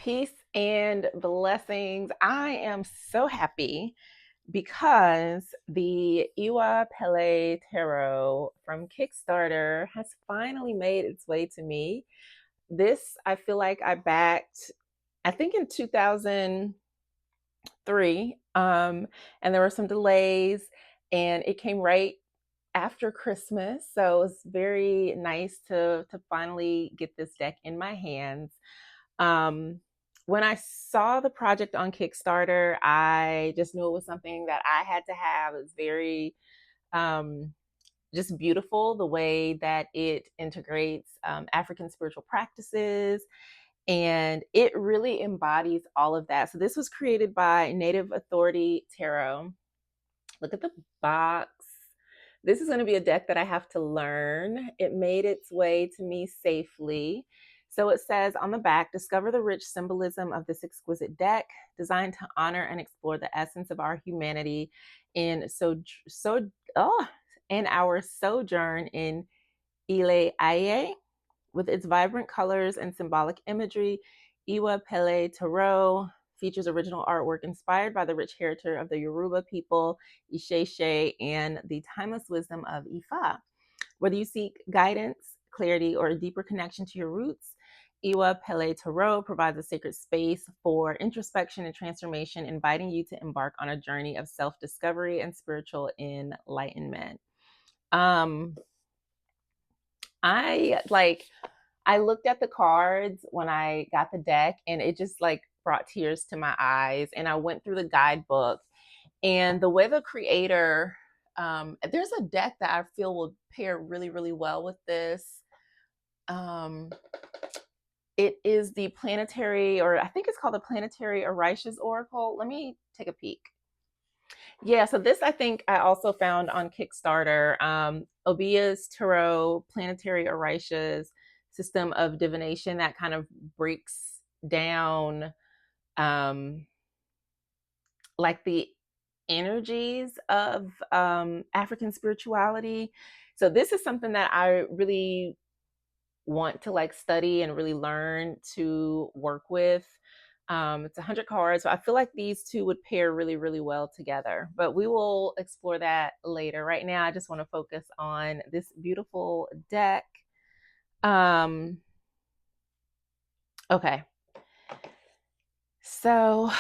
Peace and blessings. I am so happy because the Iwa Pele Tarot from Kickstarter has finally made its way to me. This, I feel like I backed, I think in 2003, and there were some delays, and it came right after Christmas. So it's very nice to finally get this deck in my hands. Um, when I saw the project on Kickstarter, I just knew it was something that I had to have. It was very um, just beautiful the way that it integrates African spiritual practices, and it really embodies all of that. So, this was created by Native Authority Tarot. Look at the box. This is going to be a deck that I have to learn. It made its way to me safely. So it says on the back, discover the rich symbolism of this exquisite deck designed to honor and explore the essence of our humanity in in our sojourn in Ile Aye. With its vibrant colors and symbolic imagery, Iwa Pele Tarot features original artwork inspired by the rich heritage of the Yoruba people, Isheshe, and the timeless wisdom of Ifa. Whether you seek guidance, clarity, or a deeper connection to your roots, Iwa Pele Tarot provides a sacred space for introspection and transformation, inviting you to embark on a journey of self-discovery and spiritual enlightenment. Um, I looked at the cards when I got the deck, and it just like brought tears to my eyes. And I went through the guidebook, and the way the creator, there's a deck that I feel will pair really, really well with this. Um, it is the planetary, or I think it's called the Planetary Orishas Oracle. Let me take a peek. Yeah, so this I think I also found on Kickstarter. Obia's Tarot Planetary Orishas system of divination that kind of breaks down like the energies of African spirituality. So this is something that I really want to like study and really learn to work with. It's 100 cards, so I feel like these two would pair really, really well together. But we will explore that later. Right now, I just want to focus on this beautiful deck. Um, okay, so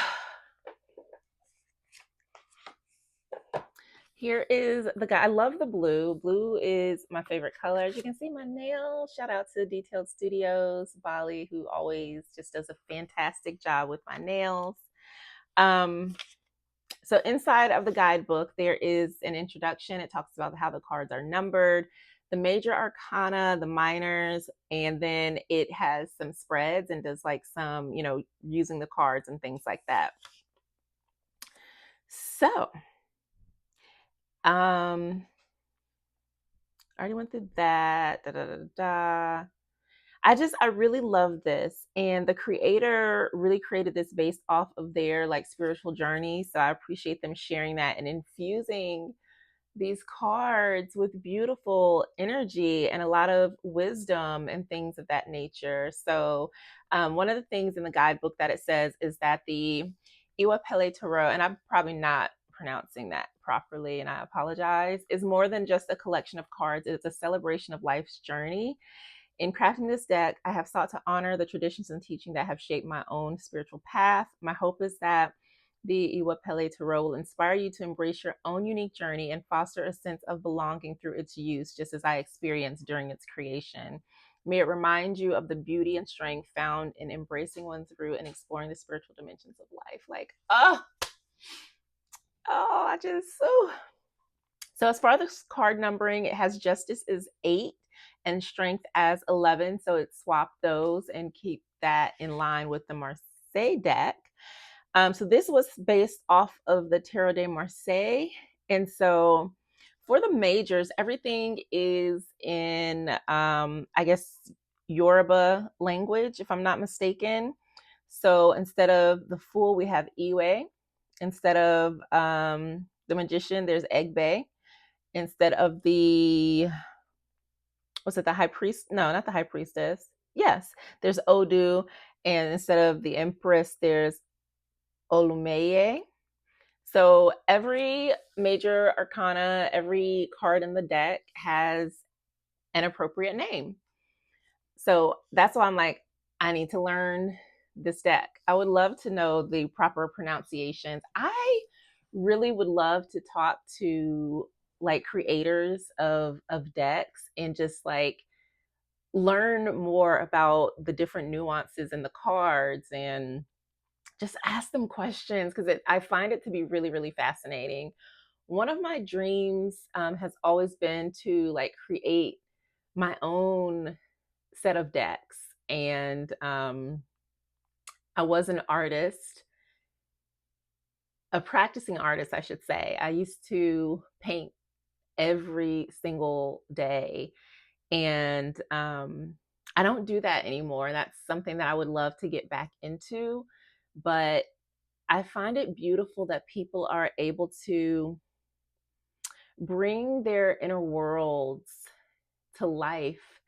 here is the guy. I love the blue. Blue is my favorite color. As you can see, my nail. Shout out to Detailed Studios, Bali, who always just does a fantastic job with my nails. Um, so inside of the guidebook, there is an introduction. It talks about how the cards are numbered, the major arcana, the minors, and then it has some spreads and does like some, using the cards and things like that. So, I already went through that. Da, da, da, da. I really love this, and the creator really created this based off of their like spiritual journey. So I appreciate them sharing that and infusing these cards with beautiful energy and a lot of wisdom and things of that nature. So one of the things in the guidebook that it says is that the Iwa Pele Tarot, and I'm probably not pronouncing that properly, and I apologize, is more than just a collection of cards. It's a celebration of life's journey. In crafting this deck, I have sought to honor the traditions and teaching that have shaped my own spiritual path. My hope is that the Iwa Pele Tarot will inspire you to embrace your own unique journey and foster a sense of belonging through its use, just as I experienced during its creation. May it remind you of the beauty and strength found in embracing one's root and exploring the spiritual dimensions of life. Like, So as far as card numbering, it has justice is 8 and strength as 11. So it swapped those and keep that in line with the Marseille deck. So this was based off of the Tarot de Marseille. And so for the majors, everything is in, I guess, Yoruba language, if I'm not mistaken. So instead of the Fool, we have Iwe. Instead of the Magician, there's Egbe. Instead of the High Priest? No, not the High Priestess. Yes, there's Odu. And instead of the Empress, there's Olumeye. So every major arcana, every card in the deck has an appropriate name. So that's why I'm like, I need to learn this deck. I would love to know the proper pronunciations. I really would love to talk to like creators of decks and just like learn more about the different nuances in the cards and just ask them questions because I find it to be really, really fascinating. One of my dreams has always been to like create my own set of decks. And I was an artist, a practicing artist, I should say. I used to paint every single day. And I don't do that anymore. That's something that I would love to get back into. But I find it beautiful that people are able to bring their inner worlds to life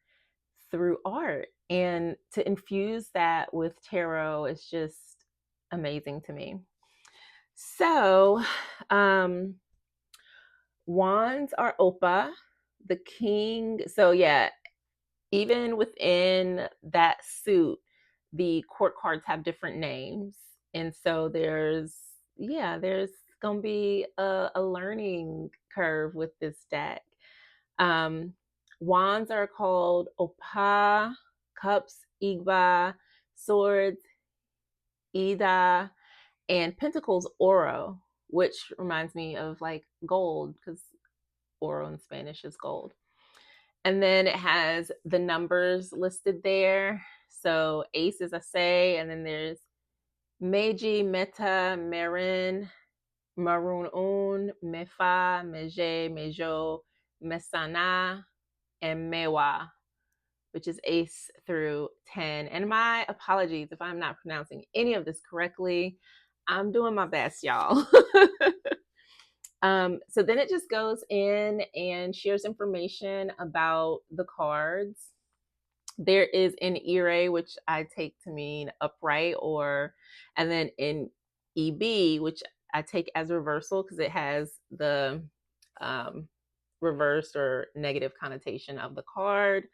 through art, and to infuse that with tarot is just amazing to me. So wands are Opa, the king. So yeah, even within that suit, the court cards have different names. And so there's gonna be a learning curve with this deck. Um, wands are called Opa, cups, Igba, swords, Ida, and pentacles, Oro, which reminds me of like gold because Oro in Spanish is gold. And then it has the numbers listed there. So ace is a say, and then there's Meiji, Meta, Marin, Maroon Un, Mefa, Meje, Mejo, Mesana, and Mewa, which is ace through 10. And my apologies if I'm not pronouncing any of this correctly. I'm doing my best, y'all. So then it just goes in and shares information about the cards. There is an ire, which I take to mean upright, or, and then in EB, which I take as reversal because it has the reverse or negative connotation of the card.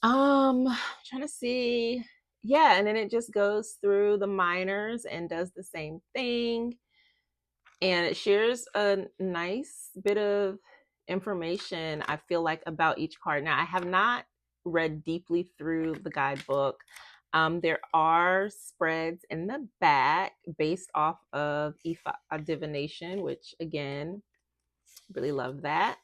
Trying to see. Yeah, and then it just goes through the minors and does the same thing. And it shares a nice bit of information, I feel like, about each card. Now, I have not read deeply through the guidebook. There are spreads in the back based off of Ifa divination, which again, really love that.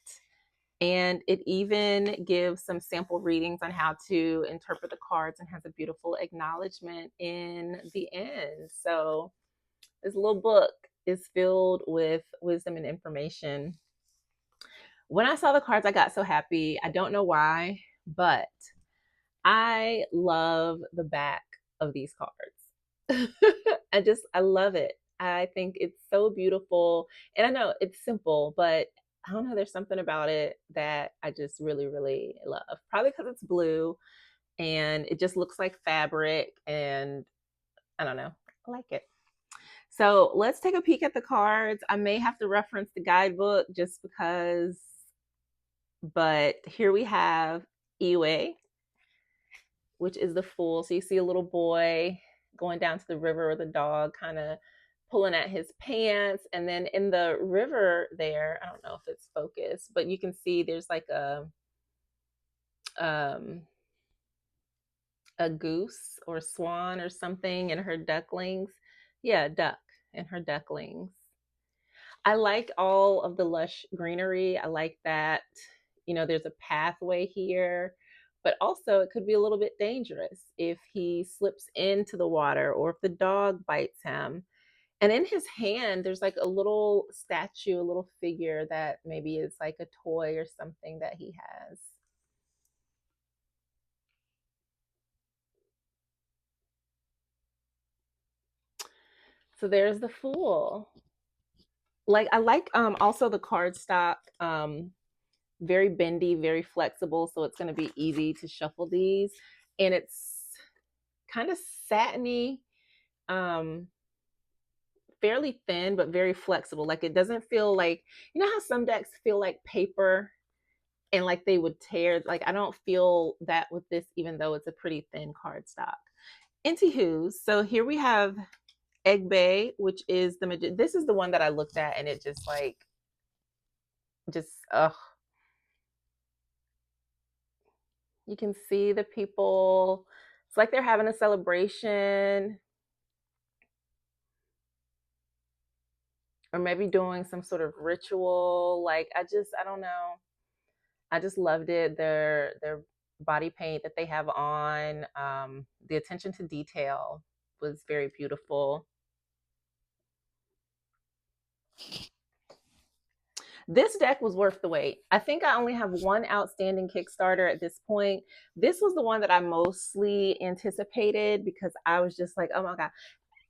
And it even gives some sample readings on how to interpret the cards and has a beautiful acknowledgement in the end. So this little book is filled with wisdom and information. When I saw the cards, I got so happy. I don't know why, but I love the back of these cards. I love it. I think it's so beautiful. And I know it's simple, but I don't know, there's something about it that I just really, really love. Probably because it's blue and it just looks like fabric. And I don't know, I like it. So let's take a peek at the cards. I may have to reference the guidebook just because, but here we have Iwe, which is the Fool. So you see a little boy going down to the river with a dog kind of pulling at his pants. And then in the river there, I don't know if it's focused, but you can see there's like a goose or swan or something and her ducklings. Yeah, duck and her ducklings. I like all of the lush greenery. I like that, there's a pathway here, but also it could be a little bit dangerous if he slips into the water or if the dog bites him. And in his hand, there's like a little statue, a little figure that maybe is like a toy or something that he has. So there's the Fool. Like I like also the cardstock, very bendy, very flexible, so it's going to be easy to shuffle these. And it's kind of satiny, um, fairly thin, but very flexible. Like it doesn't feel like, you know how some decks feel like paper and like they would tear. Like I don't feel that with this, even though it's a pretty thin cardstock. Anywho, so here we have Egbe, which is this is the one that I looked at and it just like, just, ugh. You can see the people. It's like they're having a celebration or maybe doing some sort of ritual. Like I don't know. I just loved it. Their body paint that they have on, the attention to detail was very beautiful. This deck was worth the wait. I think I only have one outstanding Kickstarter at this point. This was the one that I mostly anticipated because I was just like, oh my God.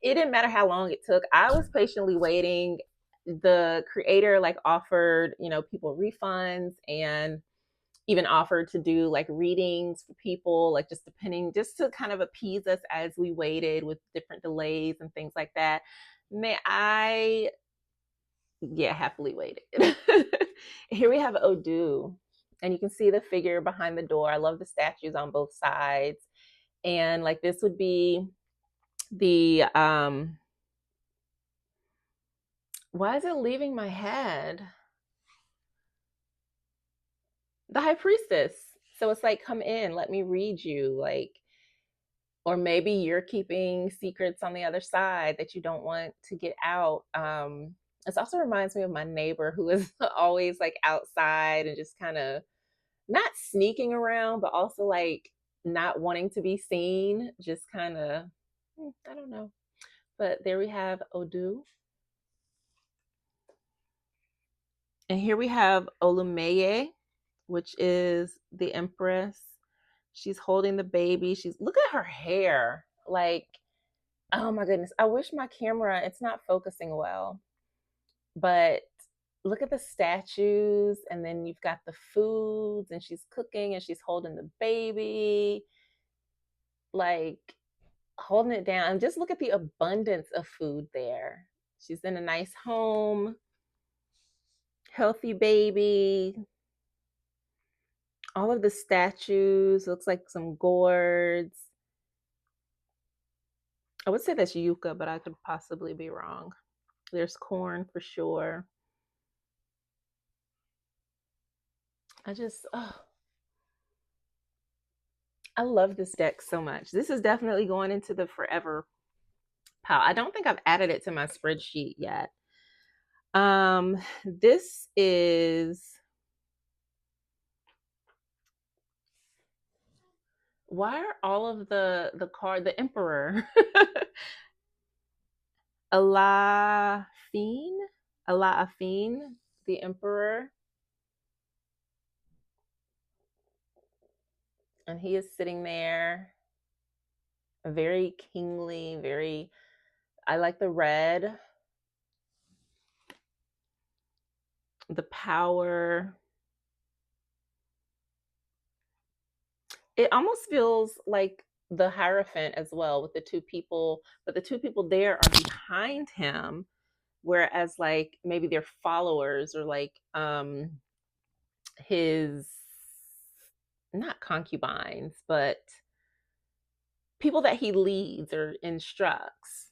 It didn't matter how long it took. I was patiently waiting. The creator like offered, you know, people refunds and even offered to do like readings for people, like just depending, just to kind of appease us as we waited with different delays and things like that. May I, yeah, happily waited. Here we have Odu, and you can see the figure behind the door. I love the statues on both sides. And like this would be the why is it leaving my head? The high priestess. So it's like, come in, let me read you. Like, or maybe you're keeping secrets on the other side that you don't want to get out. This also reminds me of my neighbor who is always like outside and just kind of not sneaking around, but also like not wanting to be seen, just kind of, I don't know. But there we have Odu. And here we have Olumeye, which is the Empress. She's holding the baby. Look at her hair. Like, oh my goodness. I wish my camera, it's not focusing well. But look at the statues, and then you've got the foods, and she's cooking and she's holding the baby. Like, holding it down. And just look at the abundance of food there. She's in a nice home, healthy baby. All of the statues, looks like some gourds. I would say that's yucca, but I could possibly be wrong. There's corn for sure. I love this deck so much. This is definitely going into the forever pile. I don't think I've added it to my spreadsheet yet. This is, why are all of the emperor Alafine, Alafine, the emperor, and he is sitting there, very kingly, very, I like the red, the power. It almost feels like the Hierophant as well, with the two people, but the two people there are behind him, whereas like maybe they're followers or like his, not concubines, but people that he leads or instructs.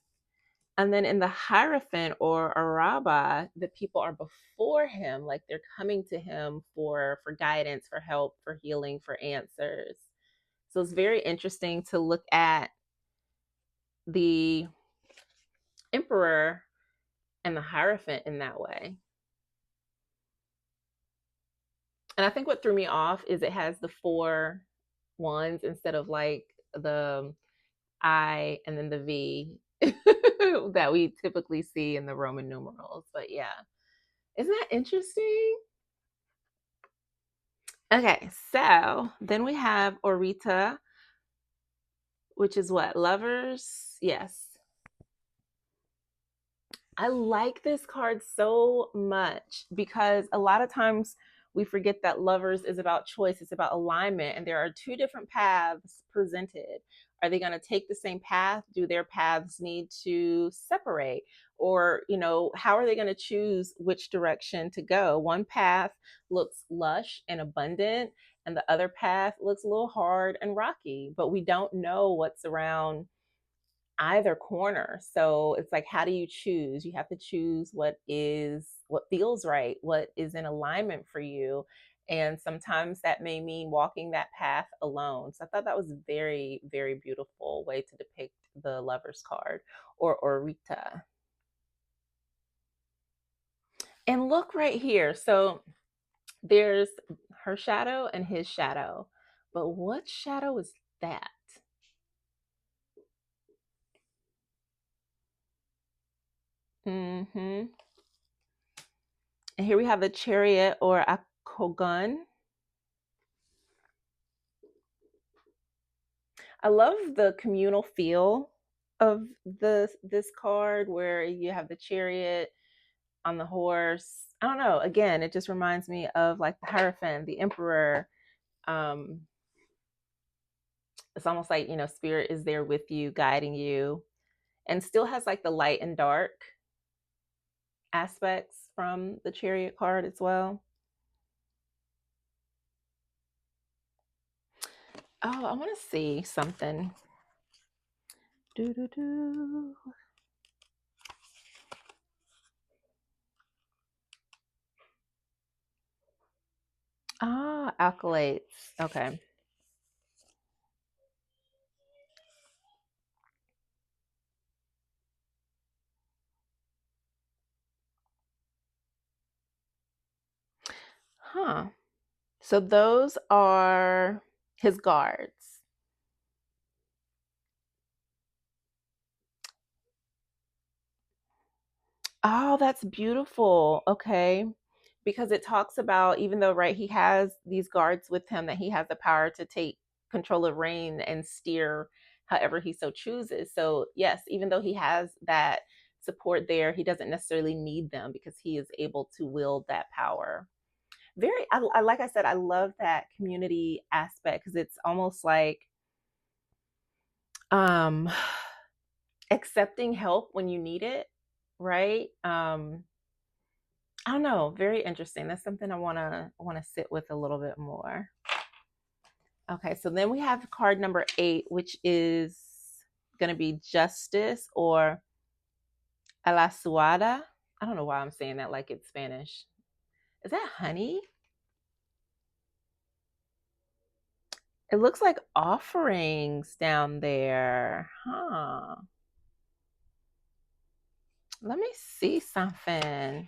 And then in the Hierophant or Araba, the people are before him, like they're coming to him for guidance, for help, for healing, for answers. So it's very interesting to look at the emperor and the Hierophant in that way. And I think what threw me off is it has the 4 ones instead of like the I and then the V that we typically see in the Roman numerals. But yeah, isn't that interesting? Okay, so then we have Orita, which is what? Lovers? Yes. I like this card so much because a lot of times we forget that Lovers is about choice, it's about alignment, and there are 2 different paths presented. Are they going to take the same path? Do their paths need to separate? Or, how are they going to choose which direction to go? One path looks lush and abundant, and the other path looks a little hard and rocky, but we don't know what's around either corner. So it's like, how do you choose? You have to choose what feels right, what is in alignment for you. And sometimes that may mean walking that path alone. So I thought that was a very, very beautiful way to depict the lover's card, or Rita. And look right here. So there's her shadow and his shadow. But what shadow is that? Mm-hmm. And here we have the Chariot, or Akogun. I love the communal feel of this card, where you have the Chariot on the horse. I don't know. Again, it just reminds me of like the Hierophant, the Emperor. Um, it's almost like, spirit is there with you, guiding you, and still has like the light and dark aspects from the Chariot card as well. Oh, I want to see something. Do do do. Ah, accolades. Okay. Huh. So those are his guards. Oh, that's beautiful. Okay. Because it talks about, even though, right, he has these guards with him, that he has the power to take control of reign and steer however he so chooses. So, yes, even though he has that support there, he doesn't necessarily need them, because he is able to wield that power. Like I said, I love that community aspect, because it's almost like, um, accepting help when you need it, right? I don't know, very interesting. That's something I want to sit with a little bit more. Okay, so then we have card number 8, which is going to be Justice, or a la suada. I don't know why I'm saying that like it's Spanish. Is that honey? It looks like offerings down there. Huh. Let me see something.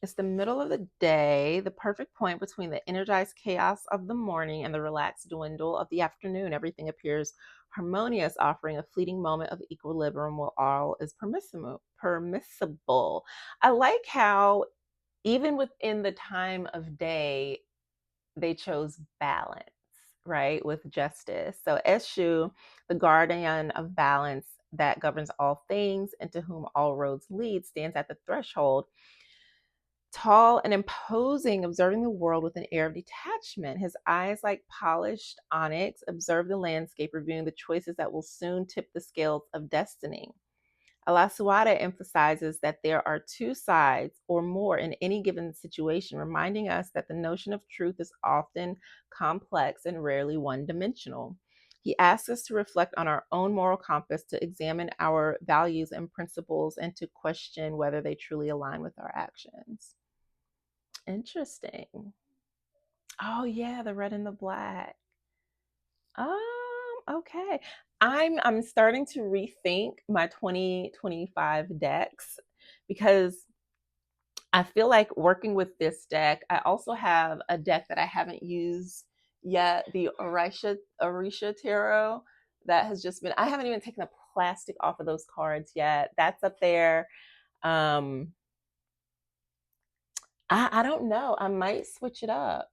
It's the middle of the day, the perfect point between the energized chaos of the morning and the relaxed dwindle of the afternoon. Everything appears harmonious, offering a fleeting moment of equilibrium while all is permissible. I like how, even within the time of day, they chose balance, right, with justice. So Eshu, the guardian of balance that governs all things and to whom all roads lead, stands at the threshold, tall and imposing, observing the world with an air of detachment. His eyes, like polished onyx, observe the landscape, reviewing the choices that will soon tip the scales of destiny. Alasuada emphasizes that there are two sides or more in any given situation, reminding us that the notion of truth is often complex and rarely one dimensional. He asks us to reflect on our own moral compass, to examine our values and principles, and to question whether they truly align with our actions. Interesting. Oh yeah, the red and the black. Okay. I'm starting to rethink my 2025 decks, because I feel like working with this deck, I also have a deck that I haven't used yet, the Orisha Tarot, that has just been, I haven't even taken the plastic off of those cards yet. That's up there. Um I don't know. I might switch it up.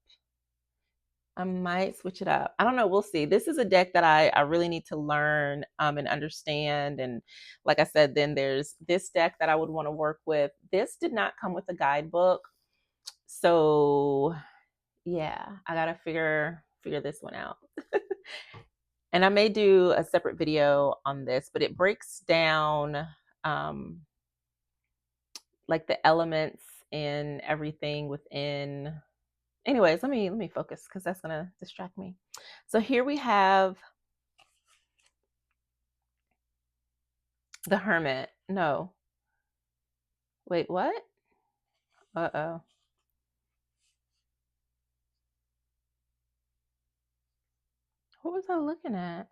I might switch it up. I don't know. We'll see. This is a deck that I really need to learn and understand. And like I said, then there's this deck that I would want to work with. This did not come with a guidebook. So yeah, I gotta figure figure this one out. And I may do a separate video on this, but it breaks down um, like the elements and everything within. Anyways, let me focus because that's gonna distract me. So here we have the Hermit. No, wait, what? Uh-oh. What was I looking at?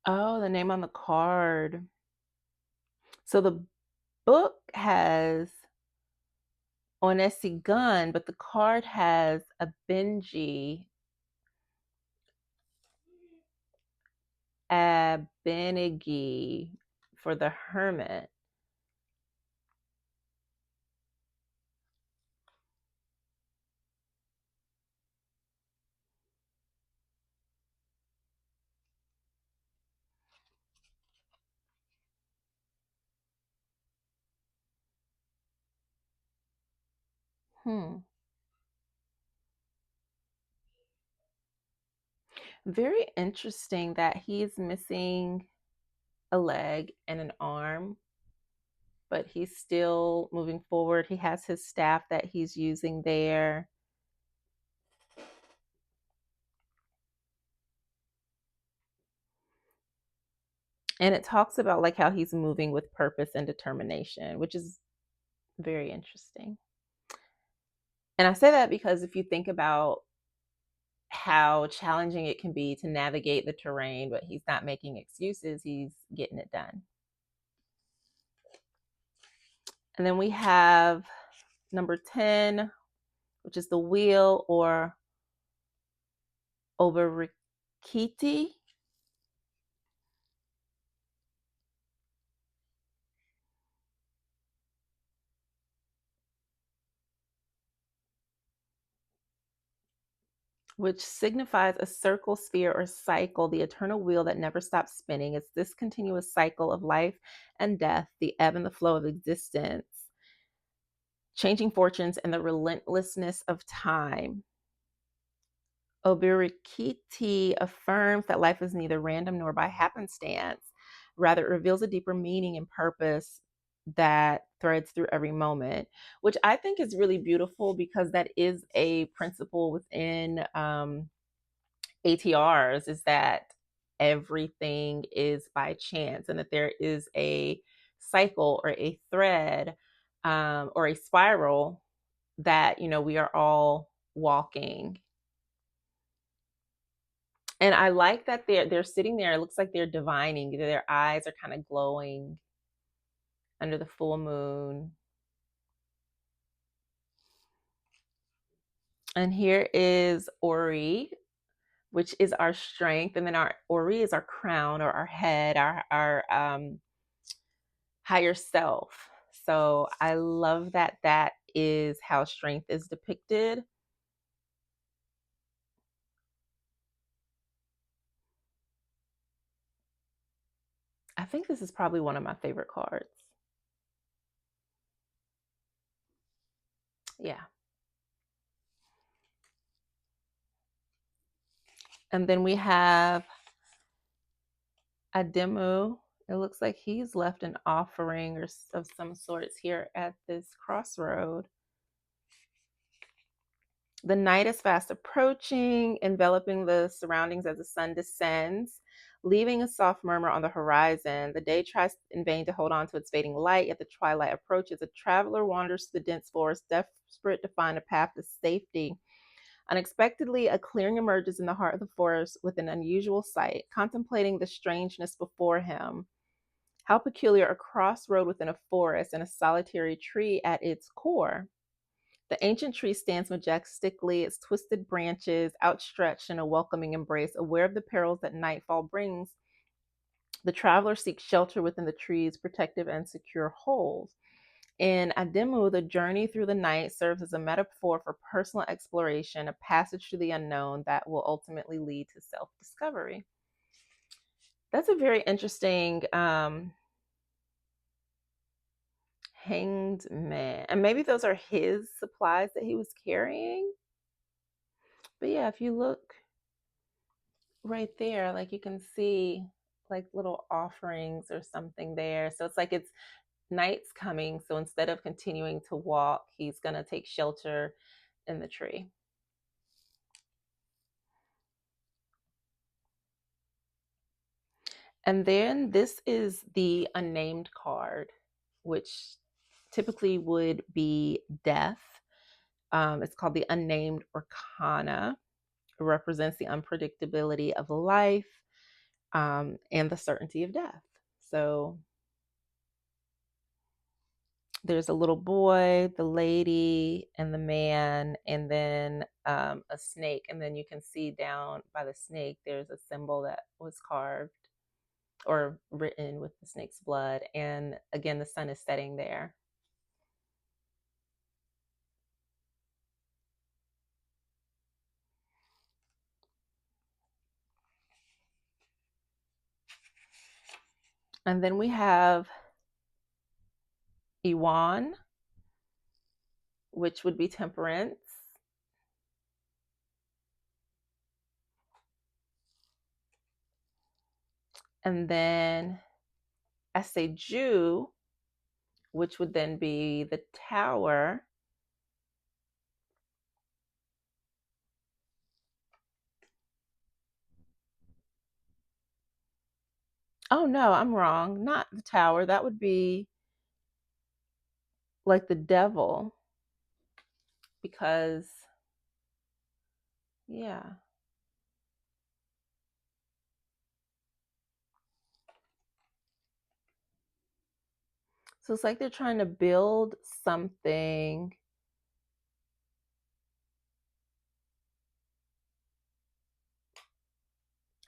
Oh, the name on the card. So the book has Onesi Gun, but the card has a Benji Abenigi for the Hermit. Hmm. Very interesting that he's missing a leg and an arm, but he's still moving forward. He has his staff that he's using there. And it talks about like how he's moving with purpose and determination, which is very interesting. And I say that because if you think about how challenging it can be to navigate the terrain, but he's not making excuses, he's getting it done. And then we have number 10, which is the wheel or Oberikiti. Which signifies a circle, sphere, or cycle, the eternal wheel that never stops spinning. It's this continuous cycle of life and death, the ebb and the flow of existence, changing fortunes, and the relentlessness of time. Obirikiti affirms that life is neither random nor by happenstance. Rather, it reveals a deeper meaning and purpose that threads through every moment, which I think is really beautiful because that is a principle within ATRs, is that everything is by chance and that there is a cycle or a thread or a spiral that, we are all walking. And I like that they're sitting there. It looks like they're divining. Their eyes are kind of glowing under the full moon. And here is Ori, which is our strength, and then our Ori is our crown or our head, our higher self. So I love that that is how strength is depicted. I think this is probably one of my favorite cards. Yeah. And then we have Ademu. It looks like he's left an offering or of some sorts here at this crossroad. The night is fast approaching, enveloping the surroundings as the sun descends, leaving a soft murmur on the horizon. The day tries in vain to hold on to its fading light, yet the twilight approaches. A traveler wanders through the dense forest, desperate to find a path to safety. Unexpectedly, a clearing emerges in the heart of the forest with an unusual sight. Contemplating the strangeness before him, how peculiar, a crossroad within a forest and a solitary tree at its core. The ancient tree stands majestically, its twisted branches outstretched in a welcoming embrace. Aware of the perils that nightfall brings, the traveler seeks shelter within the tree's protective and secure holes. In Ademu, the journey through the night serves as a metaphor for personal exploration, a passage to the unknown that will ultimately lead to self-discovery. That's a very interesting Hanged man. And maybe those are his supplies that he was carrying. But yeah, if you look right there, like you can see like little offerings or something there. So it's like it's night's coming. So instead of continuing to walk, he's going to take shelter in the tree. And then this is the unnamed card, which typically would be death. It's called the Unnamed Arcana. It represents the unpredictability of life and the certainty of death. So there's a little boy, the lady, and the man, and then a snake. And then you can see down by the snake, there's a symbol that was carved or written with the snake's blood. And again, the sun is setting there. And then we have Iwan, which would be temperance. And then Jew, which would then be the tower. Oh no, I'm wrong. Not the tower. That would be like the devil. Because, yeah. So it's like they're trying to build something.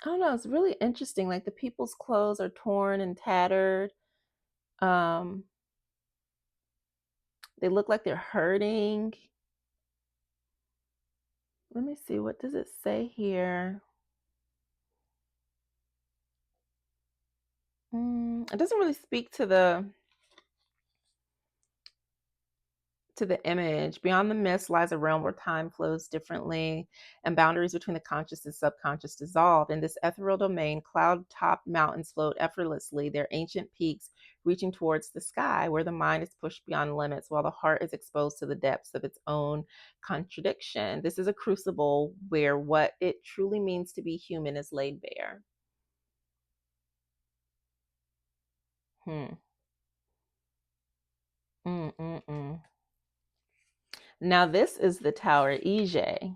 I don't know. It's really interesting. Like the people's clothes are torn and tattered. Um, they look like they're hurting. Let me see. What does it say here? It doesn't really speak to the image. Beyond the mist lies a realm where time flows differently and boundaries between the conscious and subconscious dissolve. In this ethereal domain, cloud-topped mountains float effortlessly, their ancient peaks reaching towards the sky, where the mind is pushed beyond limits while the heart is exposed to the depths of its own contradiction. This is a crucible where what it truly means to be human is laid bare. Hmm. Mm-mm-mm. Now, this is the Tower Ije,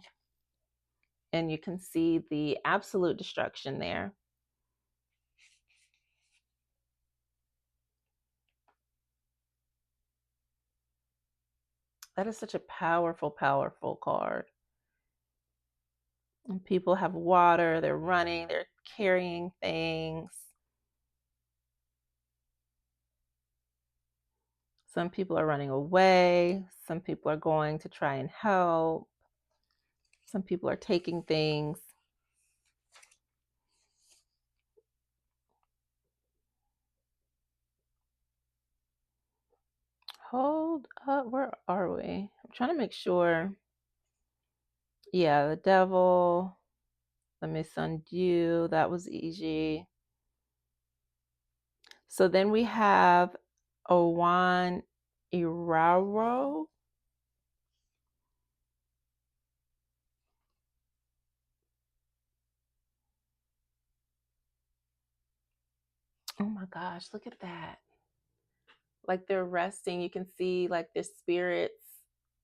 and you can see the absolute destruction there. That is such a powerful, powerful card. And people have water, they're running, they're carrying things. Some people are running away. Some people are going to try and help. Some people are taking things. Hold up, where are we? I'm trying to make sure. Yeah, the devil, the misundew, that was easy. So then we have Owan Iraro. Oh my gosh, look at that. Like they're resting. You can see like their spirits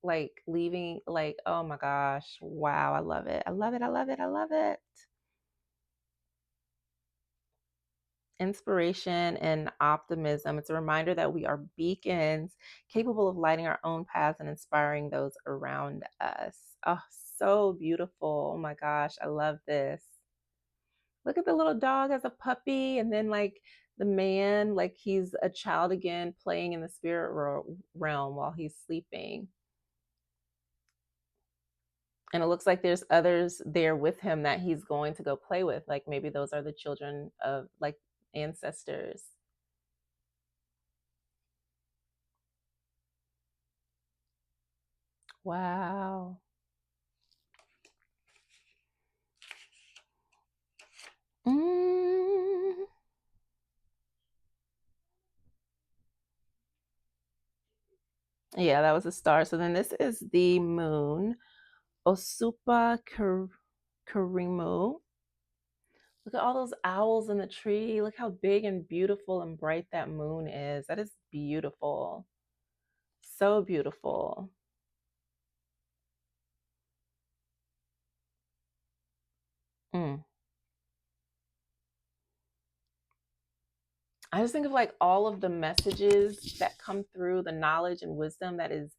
like leaving, like, oh my gosh. Wow, I love it. I love it. I love it. I love it. Inspiration and optimism. It's a reminder that we are beacons capable of lighting our own paths and inspiring those around us. Oh, so beautiful. Oh my gosh, I love this. Look at the little dog as a puppy, and then like the man, like he's a child again, playing in the spirit realm while he's sleeping. And it looks like there's others there with him that he's going to go play with. Like maybe those are the children of like ancestors. Wow. Mm. Yeah, that was a star. So then this is the moon, Osupa Karimu. Look at all those owls in the tree. Look how big and beautiful and bright that moon is. That is beautiful. So beautiful. Mm. I just think of like all of the messages that come through, the knowledge and wisdom that is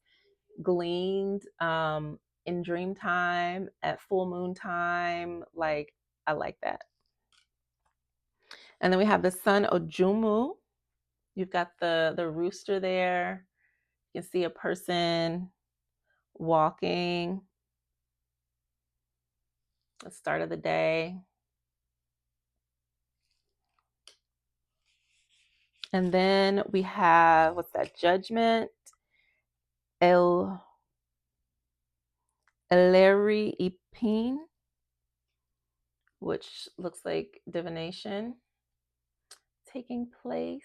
gleaned in dream time, at full moon time. Like, I like that. And then we have the sun Ojumu. You've got the rooster there. You can see a person walking. The start of the day. And then we have, what's that? Judgment. El Eleri Ipin, which looks like divination taking place.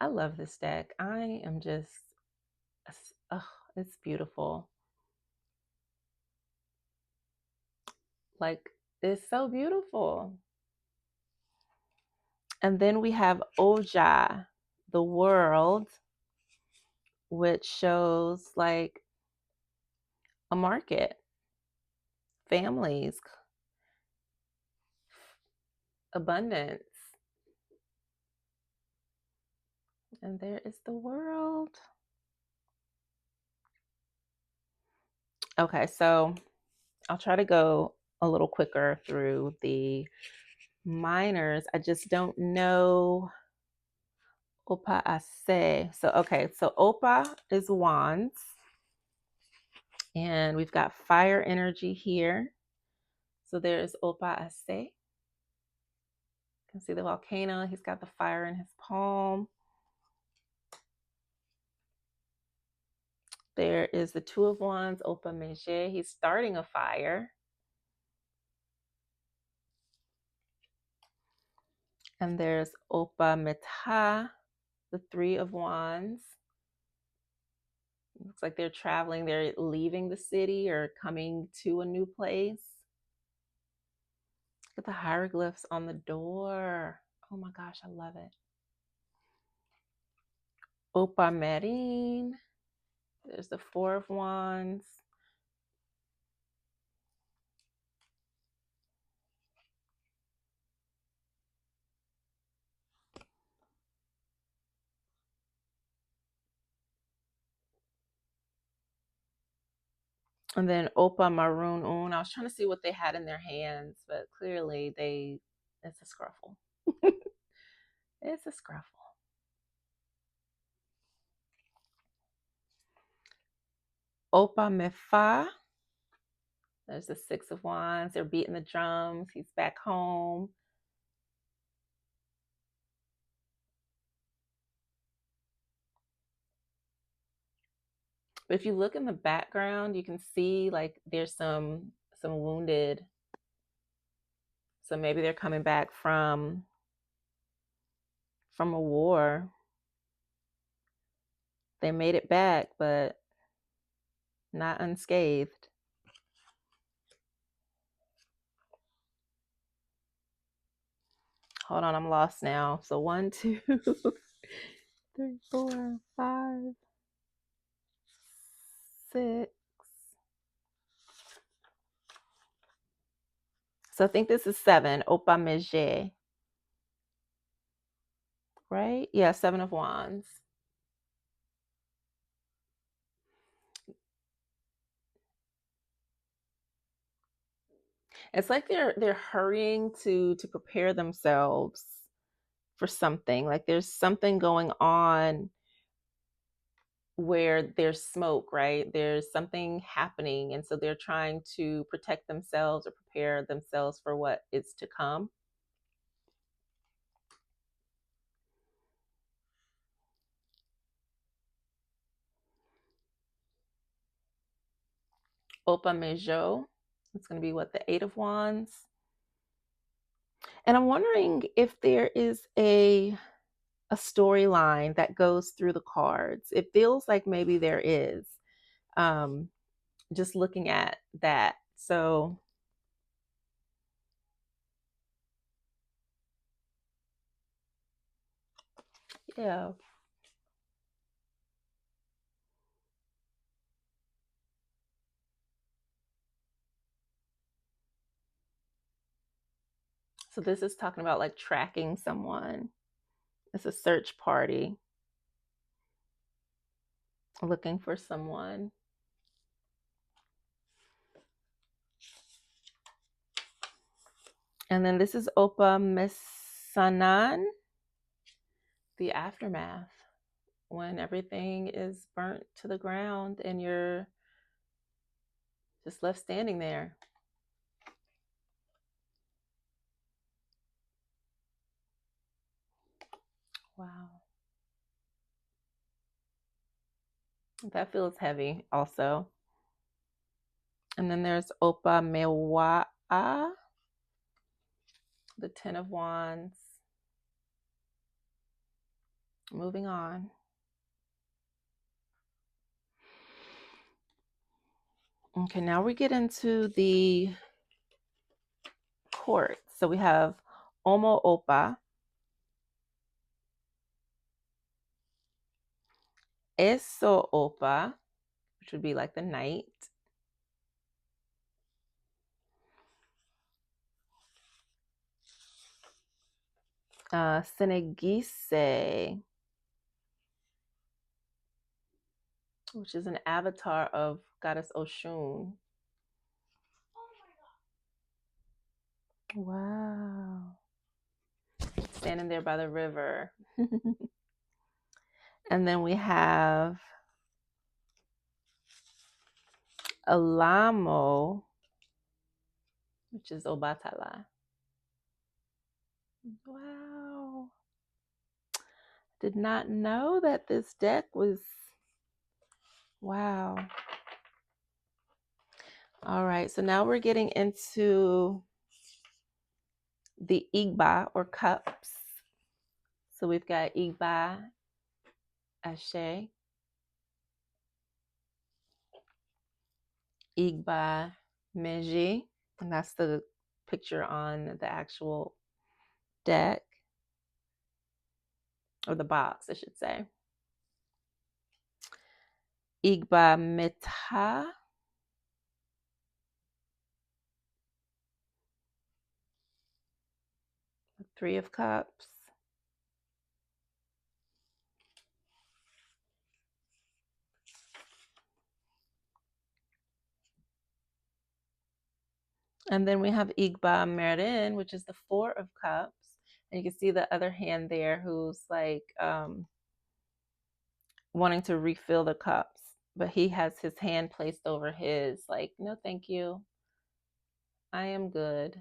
I love this deck. I am just, oh, it's beautiful. Like, it's so beautiful. And then we have Oja, the world, which shows like a market, families, abundance. And there is the world. Okay, so I'll try to go a little quicker through the minors. I just don't know Opa Ase. So, okay, so Opa is wands. And we've got fire energy here. So there's Opa Ase. You can see the volcano. He's got the fire in his palm. There is the Two of Wands, Opa Meje. He's starting a fire. And there's Opa Meta, the Three of Wands. Looks like they're traveling. They're leaving the city or coming to a new place. Look at the hieroglyphs on the door. Oh my gosh, I love it. Opa Marine. There's the Four of Wands. And then Opa Maroon Un. I was trying to see what they had in their hands, but clearly it's a scruffle. It's a scruffle. Opa Mefa. There's the Six of Wands. They're beating the drums. He's back home. But if you look in the background, you can see like there's some wounded. So maybe they're coming back from a war. They made it back, but not unscathed. Hold on, I'm lost now. So 1, 2, 3, 4, 5, 6. So I think this is 7, Opa Meje. Right? Yeah, 7 of Wands. It's like they're hurrying to prepare themselves for something. Like there's something going on where there's smoke, right? There's something happening. And so they're trying to protect themselves or prepare themselves for what is to come. Opa Mejo. It's going to be what, the Eight of Wands. And I'm wondering if there is a storyline that goes through the cards. It feels like maybe there is. Just looking at that. So yeah. So this is talking about like tracking someone. It's a search party looking for someone. And then this is Opa Mesanan, the aftermath, when everything is burnt to the ground and you're just left standing there. Wow. That feels heavy also. And then there's Opa Mewa'a, the Ten of Wands. Moving on. Okay, now we get into the court. So we have Omo Opa, Eso Opa, which would be like the knight, Senegise, which is an avatar of goddess Oshun. Wow. Standing there by the river. And then we have Alamo, which is Obatala. Wow. Did not know that this deck was. Wow. All right, so now we're getting into the Igba or cups. So we've got Igba Ashe, Igba Meji, and that's the picture on the actual deck, or the box, I should say. Igba Meta, Three of Cups. And then we have Igba Merin, which is the Four of Cups. And you can see the other hand there who's like wanting to refill the cups, but he has his hand placed over his, like, no, thank you. I am good.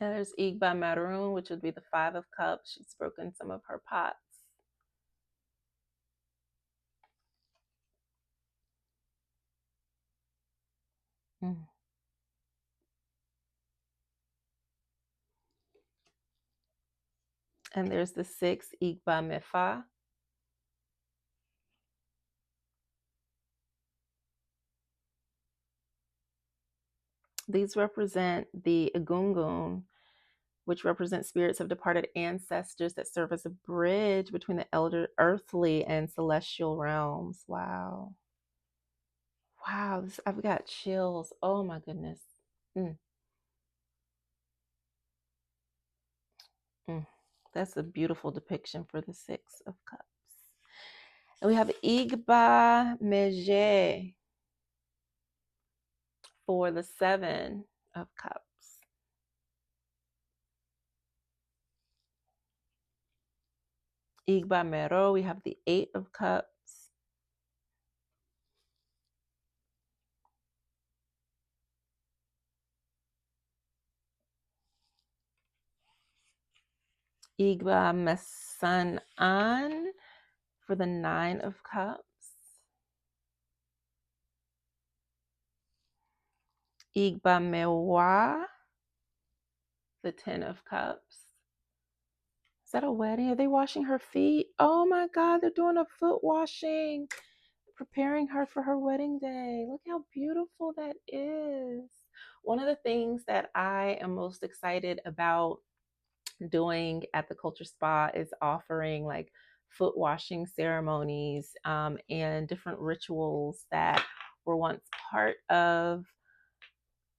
And there's Igba Maroon, which would be the Five of Cups. She's broken some of her pots. Mm. And there's the Six, Igba Mefa. These represent the Egungun, which represent spirits of departed ancestors that serve as a bridge between the elder earthly and celestial realms. Wow. Wow, I've got chills. Oh my goodness. Mm. Mm. That's a beautiful depiction for the Six of Cups. And we have Igba Meje for the Seven of Cups. Igba Mero, we have the Eight of Cups. Igba Mesanan for the 9 of Cups. Igba Mewa, the 10 of Cups. Is that a wedding? Are they washing her feet? Oh my God, they're doing a foot washing, preparing her for her wedding day. Look how beautiful that is. One of the things that I am most excited about doing at the Culture Spa is offering like foot washing ceremonies and different rituals that were once part of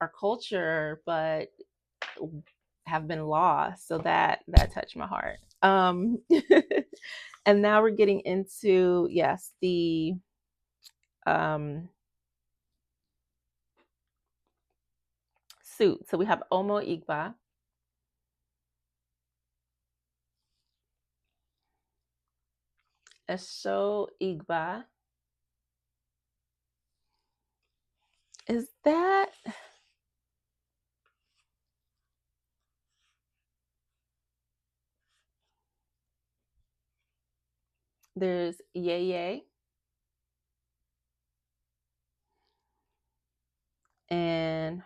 our culture, but have been lost. So that touched my heart. And now we're getting into, yes, the suit. So we have Omo Igba, Esho Igba. Is that, there's Yeye and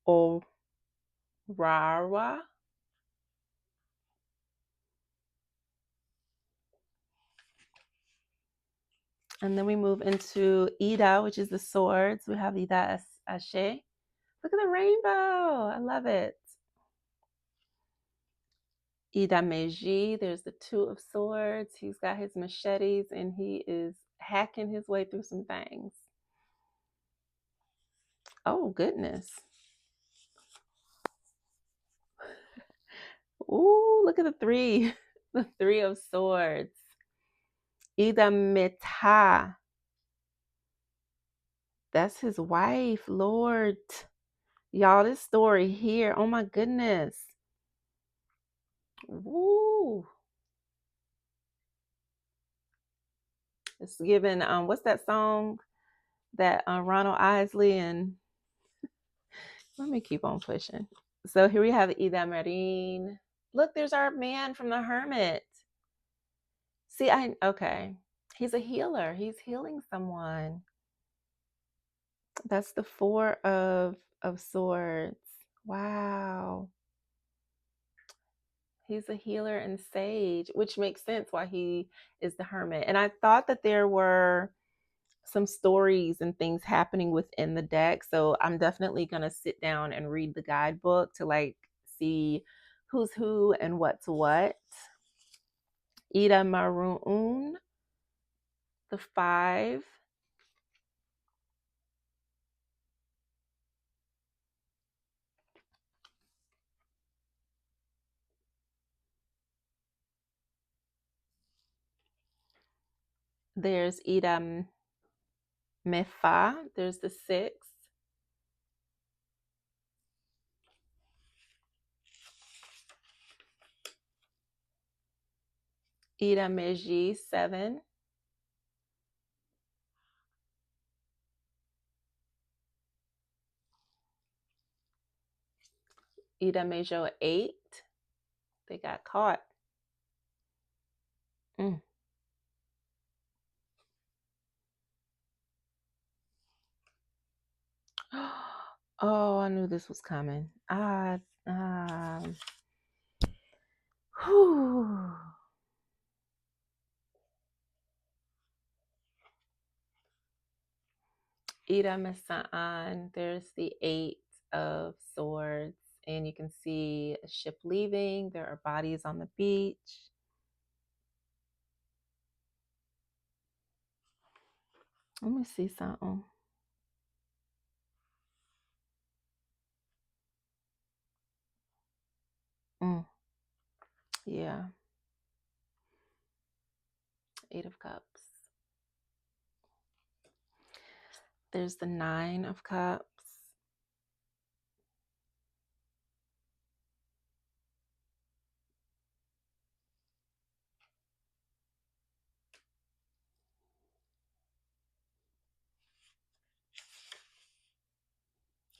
Orawa. And then we move into Ida, which is the swords. We have Ida Ashe. Look at the rainbow. I love it. Ida Meiji, there's the 2 of swords. He's got his machetes and he is hacking his way through some things. Oh, goodness. Ooh, look at the 3. The 3 of swords. Ida Meta. That's his wife, Lord. Y'all, this story here, oh my goodness. Woo. It's given, what's that song that Ronald Isley and, let me keep on pushing. So here we have Ida Marine. Look, there's our man from the Hermit. See, okay. He's a healer. He's healing someone. That's the 4 of swords. Wow. He's a healer and sage, which makes sense why he is the hermit. And I thought that there were some stories and things happening within the deck. So I'm definitely going to sit down and read the guidebook to like see who's who and what's what. Ida Maroon, the 5. There's Ida Mefa. There's the 6. Ida Meji, 7. Ida Mejo, 8. They got caught. Mm. Oh, I knew this was coming. Whew. Ida Masaan, there's the 8 of swords, and you can see a ship leaving. There are bodies on the beach. Let me see something. Yeah. 8 of Cups. There's the 9 of Cups.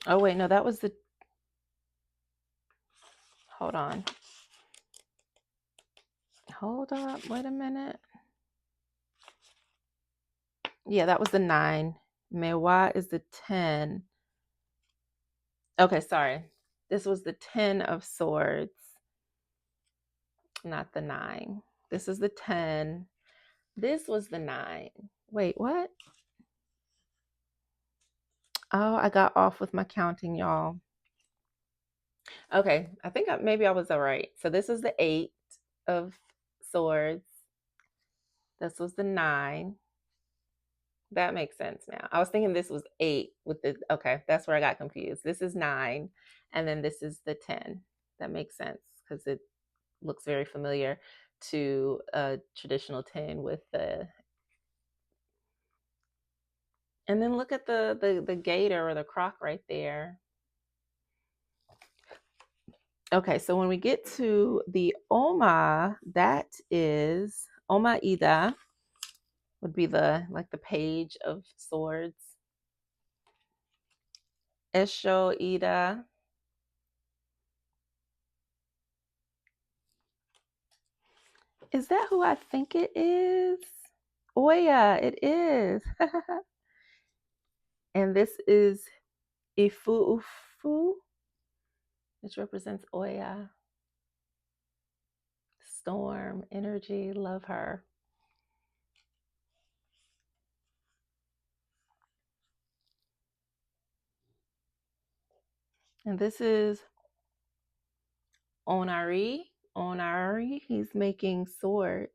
Oh, wait, no, that was the, hold on. Hold up, wait a minute. Yeah, that was the 9. Mewa is the 10. Okay, sorry. This was the 10 of swords, not the 9. This is the 10. This was the 9. Wait, what? Oh, I got off with my counting, y'all. Okay, I think maybe I was all right. So this is the 8 of swords. This was the 9. That makes sense now. I was thinking this was 8 with the, okay, that's where I got confused. This is 9, and then this is the 10. That makes sense because it looks very familiar to a traditional 10 with the, and then look at the gator or the croc right there. Okay, so when we get to the Oma, that is Oma Ida would be the like the page of swords. Esho Ida. Is that who I think it is? Oya, it is. And this is Ifu Ufu, which represents Oya. Storm, energy, love her. And this is Onari. Onari, he's making swords.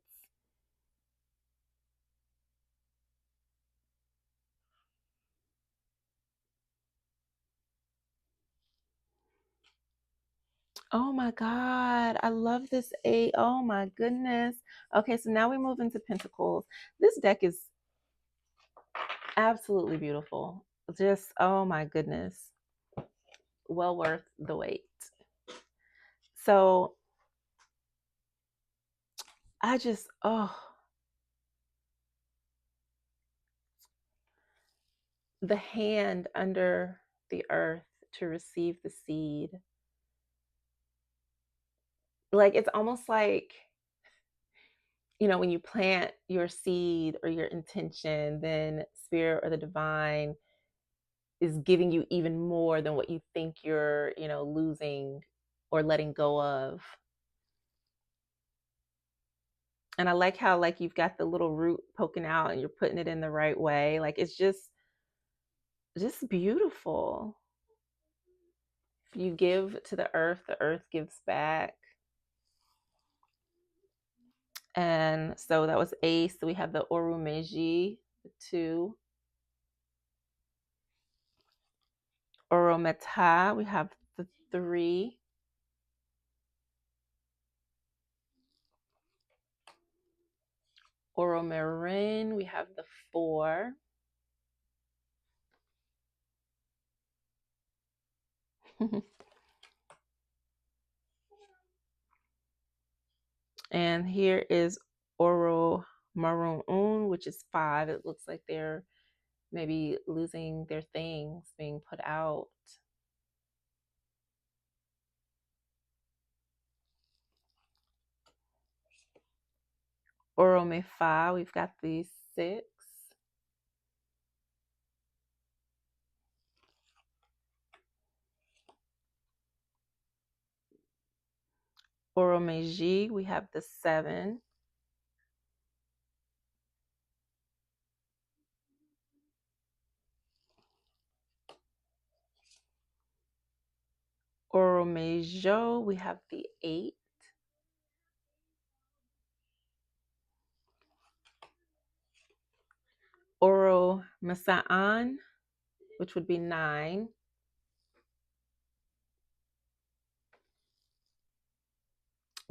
Oh my God, I love this 8. Oh my goodness. Okay, so now we move into Pentacles. This deck is absolutely beautiful. Just, oh my goodness. Well worth the wait. So I just, oh, the hand under the earth to receive the seed. Like, it's almost like, you know, when you plant your seed or your intention, then spirit or the divine is giving you even more than what you think you're, you know, losing or letting go of. And I like how like you've got the little root poking out and you're putting it in the right way. Like it's just beautiful. If you give to the earth gives back. And so that was ace. So we have the Orumeji, the 2. Orometa, we have the 3. Oromarin, we have the 4. And here is Oro Maroon, which is 5. It looks like they're maybe losing their things being put out. Oromefa, we've got the 6. Oromeji, we have the 7. Oromejo, we have the 8. Oromesaan, which would be 9.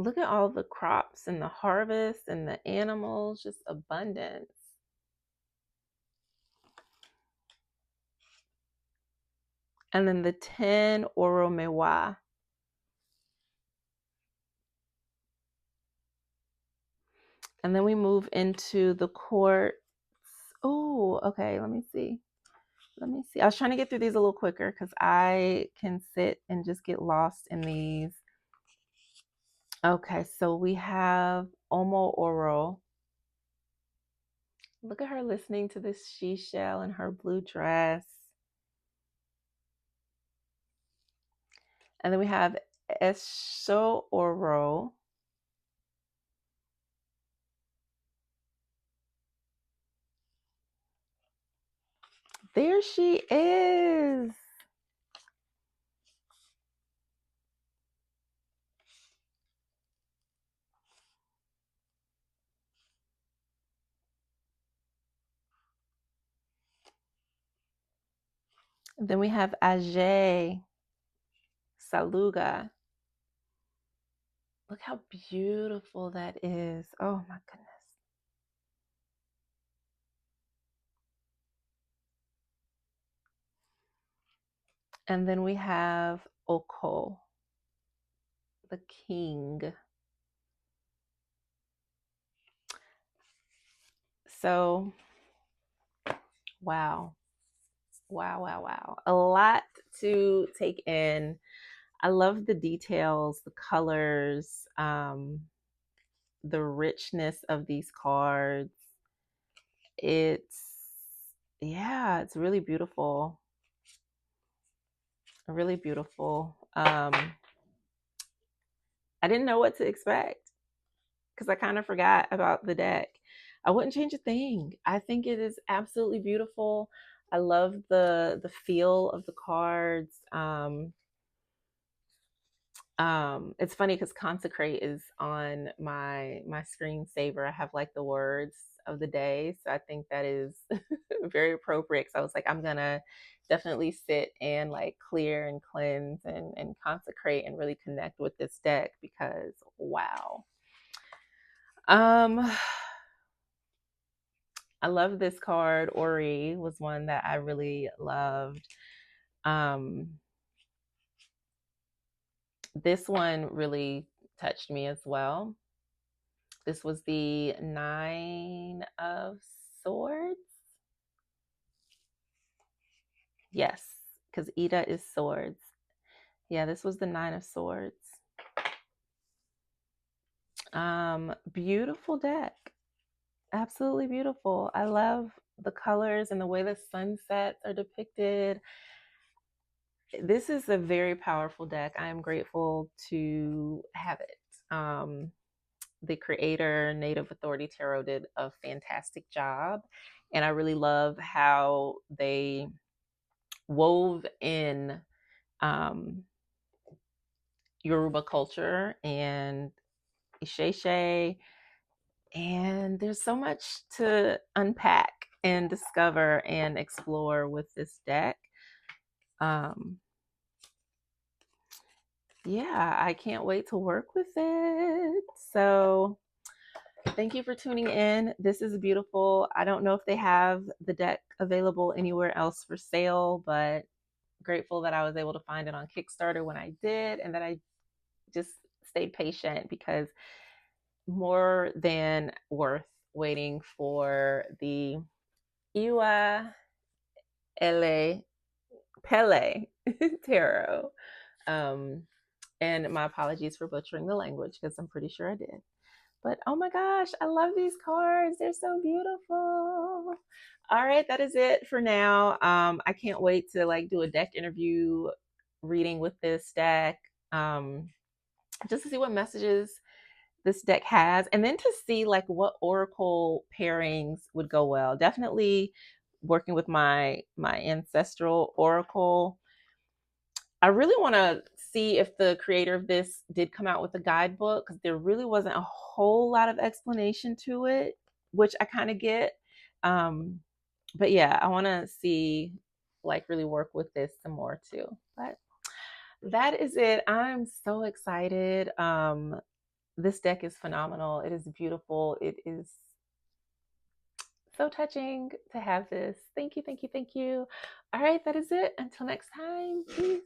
Look at all the crops and the harvest and the animals, just abundance. And then the 10, Oromewa. And then we move into the quartz. Oh, okay, let me see. I was trying to get through these a little quicker because I can sit and just get lost in these. Okay, so we have Omo Oro. Look at her listening to this she shell in her blue dress. And then we have Esho Oro. There she is. Then we have Ajay Saluga. Look how beautiful that is. Oh my goodness. And then we have Oko, the king. So, wow. Wow, wow, wow. A lot to take in. I love the details, the colors, the richness of these cards. It's, yeah, it's really beautiful. Really beautiful. I didn't know what to expect because I kind of forgot about the deck. I wouldn't change a thing. I think it is absolutely beautiful. I love the feel of the cards. It's funny because consecrate is on my screensaver. I have like the words of the day, so I think that is very appropriate. So I was like, I'm gonna definitely sit and like clear and cleanse and consecrate and really connect with this deck because wow. Um, I love this card. Ori was one that I really loved. Um, this one really touched me as well. This was the Nine of Swords. Yes, because Ida is swords. Yeah, this was the Nine of Swords. Beautiful deck. Absolutely beautiful. I love the colors and the way the sunsets are depicted. This is a very powerful deck. I am grateful to have it. The creator, Native Authority Tarot, did a fantastic job. And I really love how they wove in um, Yoruba culture and Isheshe. And there's so much to unpack and discover and explore with this deck. Um, yeah, I can't wait to work with it. So thank you for tuning in. This is beautiful. I don't know if they have the deck available anywhere else for sale, but grateful that I was able to find it on Kickstarter when I did and that I just stayed patient because more than worth waiting for the Iwa Pele Tarot. Um, and my apologies for butchering the language because I'm pretty sure I did. But oh my gosh, I love these cards. They're so beautiful. All right, that is it for now. I can't wait to like do a deck interview reading with this deck. Just to see what messages this deck has and then to see like what oracle pairings would go well. Definitely working with my ancestral oracle. I really want to see if the creator of this did come out with a guidebook because there really wasn't a whole lot of explanation to it, which I kind of get. Um, but yeah, I want to see like really work with this some more too. But that is it. I'm so excited. This deck is phenomenal. It is beautiful. It is so touching to have this. Thank you, thank you, thank you. All right, that is it. Until next time, peace.